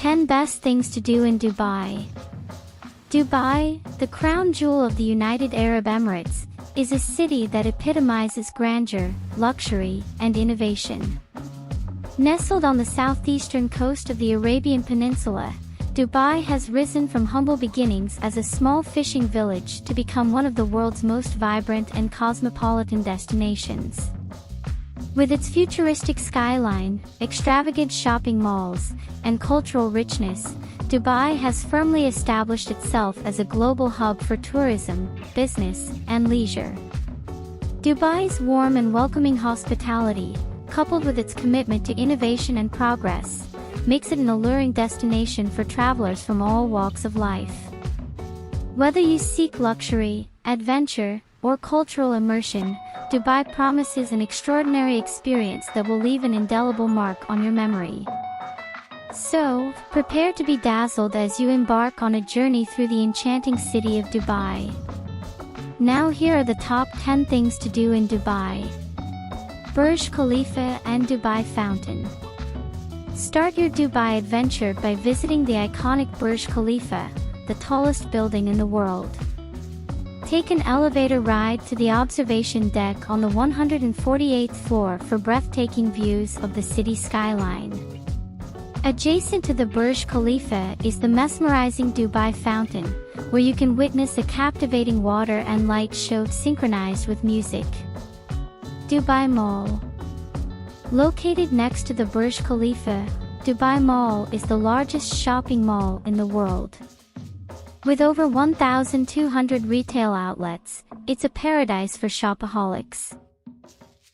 10 Best Things to Do in Dubai. Dubai, the crown jewel of the United Arab Emirates, is a city that epitomizes grandeur, luxury, and innovation. Nestled on the southeastern coast of the Arabian Peninsula, Dubai has risen from humble beginnings as a small fishing village to become one of the world's most vibrant and cosmopolitan destinations. With its futuristic skyline, extravagant shopping malls, and cultural richness, Dubai has firmly established itself as a global hub for tourism, business, and leisure. Dubai's warm and welcoming hospitality, coupled with its commitment to innovation and progress, makes it an alluring destination for travelers from all walks of life. Whether you seek luxury, adventure, or cultural immersion, Dubai promises an extraordinary experience that will leave an indelible mark on your memory. So, prepare to be dazzled as you embark on a journey through the enchanting city of Dubai. Now here are the top 10 things to do in Dubai. Burj Khalifa and Dubai Fountain. Start your Dubai adventure by visiting the iconic Burj Khalifa, the tallest building in the world. Take an elevator ride to the observation deck on the 148th floor for breathtaking views of the city skyline. Adjacent to the Burj Khalifa is the mesmerizing Dubai Fountain, where you can witness a captivating water and light show synchronized with music. Dubai Mall. Located next to the Burj Khalifa, Dubai Mall is the largest shopping mall in the world. With over 1,200 retail outlets, it's a paradise for shopaholics.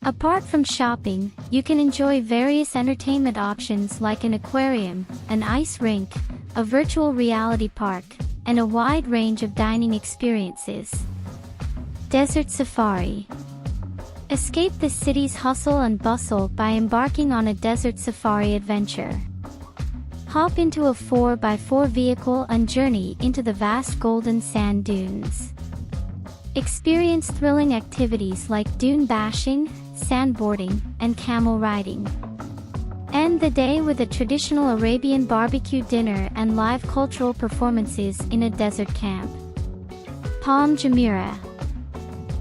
Apart from shopping, you can enjoy various entertainment options like an aquarium, an ice rink, a virtual reality park, and a wide range of dining experiences. Desert Safari. Escape the city's hustle and bustle by embarking on a desert safari adventure. Hop into a 4x4 vehicle and journey into the vast golden sand dunes. Experience thrilling activities like dune bashing, sandboarding, and camel riding. End the day with a traditional Arabian barbecue dinner and live cultural performances in a desert camp. Palm Jamira.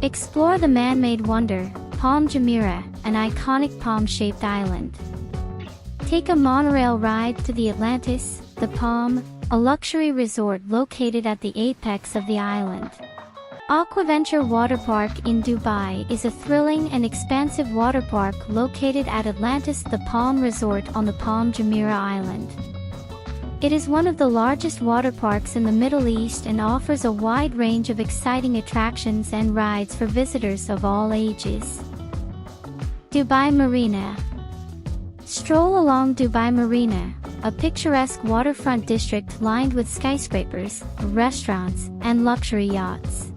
Explore the man-made wonder, Palm Jamira, an iconic palm-shaped island. Take a monorail ride to the Atlantis The Palm, a luxury resort located at the apex of the island. Aquaventure Water Park in Dubai is a thrilling and expansive water park located at Atlantis The Palm Resort on the Palm Jamira Island. It is one of the largest water parks in the Middle East and offers a wide range of exciting attractions and rides for visitors of all ages. Dubai Marina. Stroll along Dubai Marina, a picturesque waterfront district lined with skyscrapers, restaurants, and luxury yachts.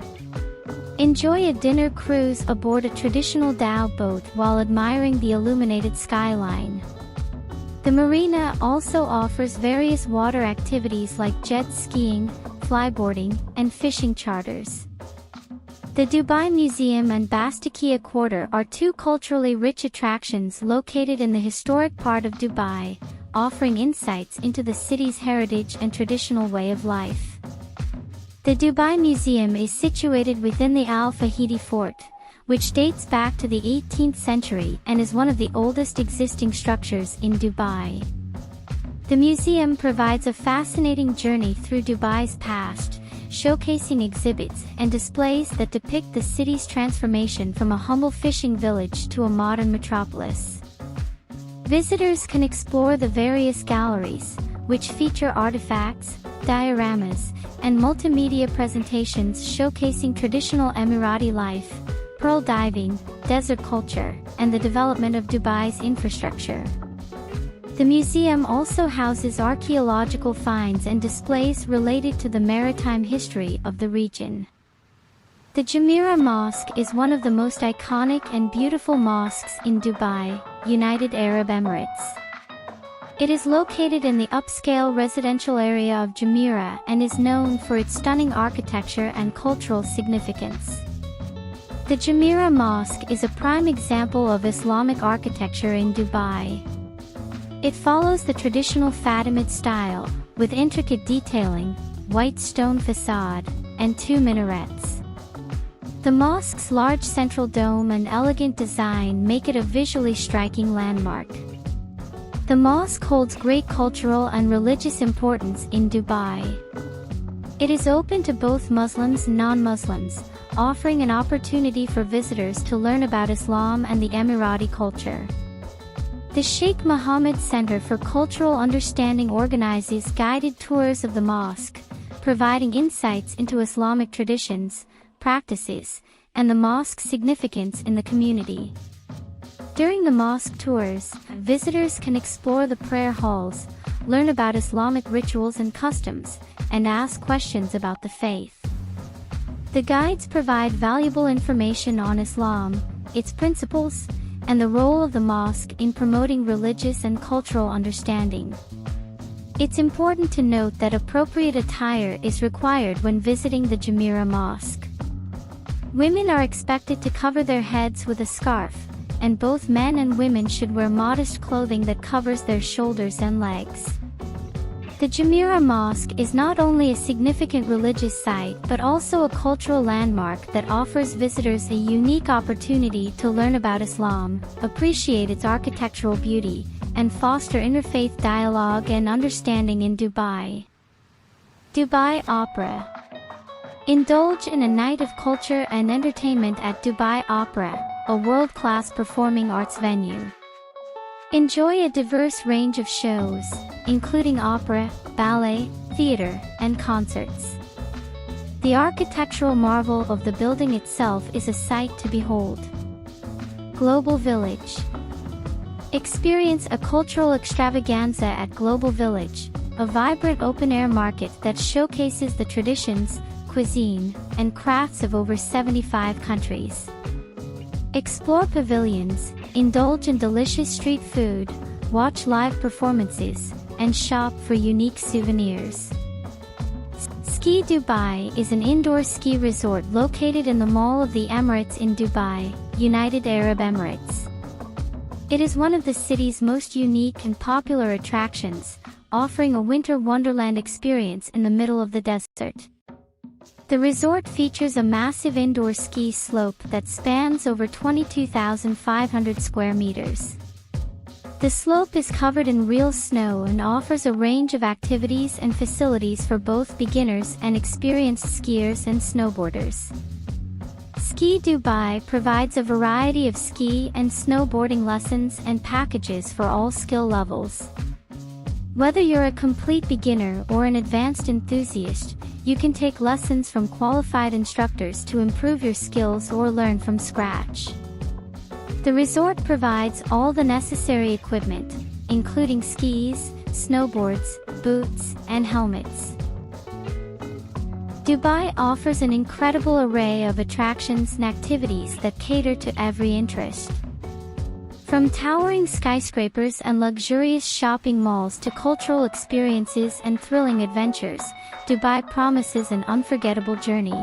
Enjoy a dinner cruise aboard a traditional dhow boat while admiring the illuminated skyline. The marina also offers various water activities like jet skiing, flyboarding, and fishing charters. The Dubai Museum and Bastakia Quarter are two culturally rich attractions located in the historic part of Dubai, offering insights into the city's heritage and traditional way of life. The Dubai Museum is situated within the Al Fahidi Fort, which dates back to the 18th century and is one of the oldest existing structures in Dubai. The museum provides a fascinating journey through Dubai's past, showcasing exhibits and displays that depict the city's transformation from a humble fishing village to a modern metropolis. Visitors can explore the various galleries, which feature artifacts, dioramas, and multimedia presentations showcasing traditional Emirati life, pearl diving, desert culture, and the development of Dubai's infrastructure. The museum also houses archaeological finds and displays related to the maritime history of the region. The Jamira Mosque is one of the most iconic and beautiful mosques in Dubai, United Arab Emirates. It is located in the upscale residential area of Jamira and is known for its stunning architecture and cultural significance. The Jamira Mosque is a prime example of Islamic architecture in Dubai. It follows the traditional Fatimid style, with intricate detailing, white stone facade, and 2 minarets. The mosque's large central dome and elegant design make it a visually striking landmark. The mosque holds great cultural and religious importance in Dubai. It is open to both Muslims and non-Muslims, offering an opportunity for visitors to learn about Islam and the Emirati culture. The Sheikh Mohammed Center for Cultural Understanding organizes guided tours of the mosque, providing insights into Islamic traditions, practices, and the mosque's significance in the community. During the mosque tours, visitors can explore the prayer halls, learn about Islamic rituals and customs, and ask questions about the faith. The guides provide valuable information on Islam, its principles, and the role of the mosque in promoting religious and cultural understanding. It's important to note that appropriate attire is required when visiting the Jamira Mosque. Women are expected to cover their heads with a scarf, and both men and women should wear modest clothing that covers their shoulders and legs. The Jamira Mosque is not only a significant religious site but also a cultural landmark that offers visitors a unique opportunity to learn about Islam, appreciate its architectural beauty, and foster interfaith dialogue and understanding in Dubai. Dubai Opera. Indulge in a night of culture and entertainment at Dubai Opera, a world-class performing arts venue. Enjoy a diverse range of shows, including opera, ballet, theater, and concerts. The architectural marvel of the building itself is a sight to behold. Global Village. Experience a cultural extravaganza at Global Village, a vibrant open-air market that showcases the traditions, cuisine, and crafts of over 75 countries. Explore pavilions, indulge in delicious street food, watch live performances, and shop for unique souvenirs. Ski Dubai is an indoor ski resort located in the Mall of the Emirates in Dubai, United Arab Emirates. It is one of the city's most unique and popular attractions, offering a winter wonderland experience in the middle of the desert. The resort features a massive indoor ski slope that spans over 22,500 square meters. The slope is covered in real snow and offers a range of activities and facilities for both beginners and experienced skiers and snowboarders. Ski Dubai provides a variety of ski and snowboarding lessons and packages for all skill levels. Whether you're a complete beginner or an advanced enthusiast, you can take lessons from qualified instructors to improve your skills or learn from scratch. The resort provides all the necessary equipment, including skis, snowboards, boots, and helmets. Dubai offers an incredible array of attractions and activities that cater to every interest. From towering skyscrapers and luxurious shopping malls to cultural experiences and thrilling adventures, Dubai promises an unforgettable journey.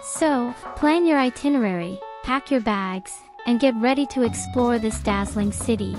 So, plan your itinerary, pack your bags, and get ready to explore this dazzling city.